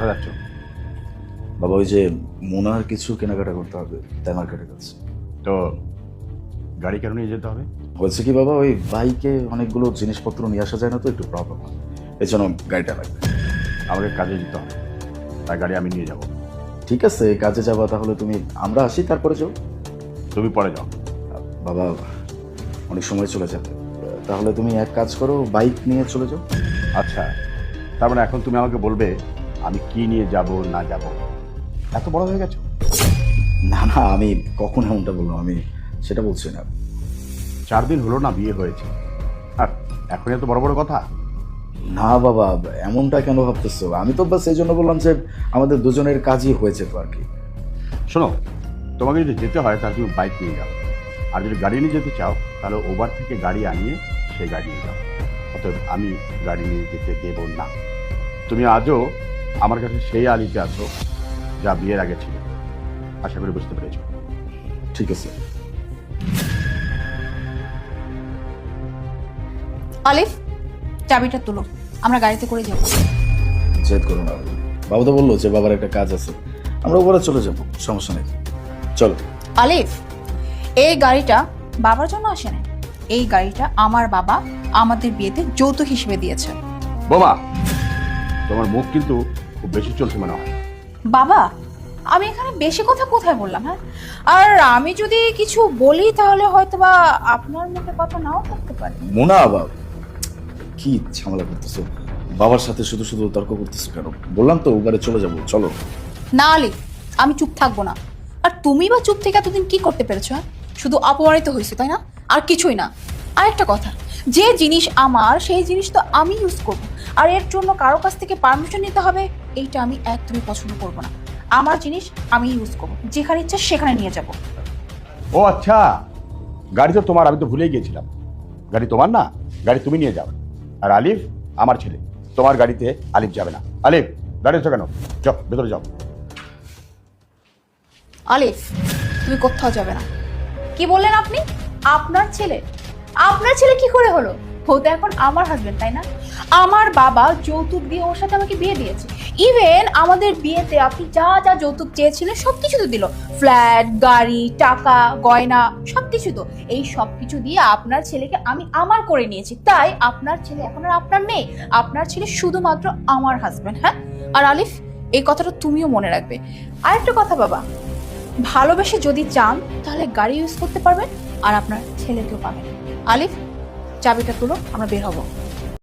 কোথায় যাচ্ছ? বাবা ওই যে মোনার কিছু কেনাকাটা করতে হবে, তাই মার্কেটে যাচ্ছে। তো গাড়ি কেন নিয়ে যেতে হবে? হয়েছে কি বাবা, ওই বাইকে অনেকগুলো জিনিসপত্র নিয়ে আসা যায় না, তো একটু প্রবলেম হয়, এই জন্য গাড়িটা লাগবে। আমাকে কাজে যেতে হবে, তাই গাড়ি আমি নিয়ে যাব। ঠিক আছে, কাজে যাবা তাহলে তুমি, আমরা আসি তারপরে যাও। তুমি পরে যাও। বাবা অনেক সময় চলে যাবে, তাহলে তুমি এক কাজ করো, বাইক নিয়ে চলে যাও। আচ্ছা, তার মানে এখন তুমি আমাকে বলবে আমি কি নিয়ে যাব না যাব? এত বড় হয়ে গেছো? না না, আমি কখন এমনটা বললাম, আমি সেটা বলছি না। 4 দিন হলো না বিয়ে হয়েছে, আর এখন এত বড় বড় কথা? না বাবা, এমনটা কেন ভাবতেছো? আমি তো বাস এই জন্য বললাম যে আমাদের দুজনের কাজই হয়েছে তো আর কি। শোনো, তোমাকে যদি যেতে হয় তাহলে তুমি বাইক নিয়ে যাও, আর যদি গাড়ি নিয়ে যেতে চাও তাহলে ওভার থেকে গাড়ি আনিয়ে সেই গাড়ি নিয়ে যাও। অতএব আমি গাড়ি নিয়ে যেতে দেব না। তুমি আজও আমার কাছে সেই আলিতে আছো যা বিয়ের আগে ছিল। আশা করি বুঝতে পেরেছো। ঠিক আছে। আলিফ, চাবিটা তুলো, আমরা গাড়িতে করে যাব। জেদ করো না, বাবা তো বললো যে বাবার একটা কাজ আছে, আমরা উপরে চলে যাবো, সমস্যা নেই, চলো। আলিফ, এই গাড়িটা বাবার জন্য আসে না, এই গাড়িটা আমার বাবা আমাদের বিয়েতে যৌতুক হিসেবে দিয়েছে। বোমা, তোমার মুখ কিন্তু খুব বেশি চলছে মনে হয়। বাবা, আমি এখানে বেশি কথা কোথায় বললাম? হ্যাঁ, আর আমি যদি কিছু বলি তাহলে হয়তো বা আপনার মুখে কথা নাও থাকতে পারে। মোনা, বাবা কি ঝামেলা করতেছো? বাবার সাথে শুধু শুধু তর্ক করতেছো কেন? বললাম তো উপরে চলে যাবো, চলো। না আলিফ, আমি চুপ থাকবো না। আর তুমি বা চুপ থেকে এতদিন কি করতে পেরেছো? হ্যাঁ, শুধু অপমানিত হয়েছে তাই না, আর কিছুই না। আর একটা কথা, যে জিনিস আমার সেই জিনিস তো আমি ইউজ করবো, আর এর জন্য কারো কাছ থেকে পারমিশন নিতে হবে, এইটা আমি একদমই পছন্দ করবো না। আমার জিনিস আমি ইউজ করবো, যেখানে ইচ্ছা সেখানে নিয়ে যাব। ও আচ্ছা, গাড়ি তো তোমার, আমি তো ভুলেই গিয়েছিলাম। গাড়ি তোমার না, গাড়ি তুমি নিয়ে যাও। আর আলিফ আমার ছেলে, তোমার গাড়িতে আলিফ যাবে না। আলিফ, দাঁড়িয়েছো কেন? যাও ভেতরে যাও। আলিফ, তুমি কোথাও যাবে না। কি বললেন আপনি? আপনার ছেলে? আপনার ছেলে কি করে হলো? ও তো এখন আমার হাজবেন্ড, তাই না? আমার বাবা যৌতুক দিয়ে ওর সাথে আমাকে বিয়ে দিয়েছে। ইভেন আমাদের বিয়েতে আপনি যা যা যৌতুক চেয়েছিলেন সবকিছু তো দিল, ফ্ল্যাট, গাড়ি, টাকা, গয়না, সবকিছু। তো এই সবকিছু দিয়ে আপনার ছেলেকে আমি আমার করে নিয়েছি, তাই আপনার ছেলে এখন আর আপনার নেই। আপনার ছেলে শুধুমাত্র আমার হাজবেন্ড। হ্যাঁ, আর আলিফ, এই কথাটা তুমিও মনে রাখবে। আরেকটা কথা বাবা, ভালোবেসে যদি চান তাহলে গাড়ি ইউজ করতে পারবেন, আর আপনার ছেলেকেও পাবেন। আলিফ, চাবিটা তুলো, আমরা বের হবো।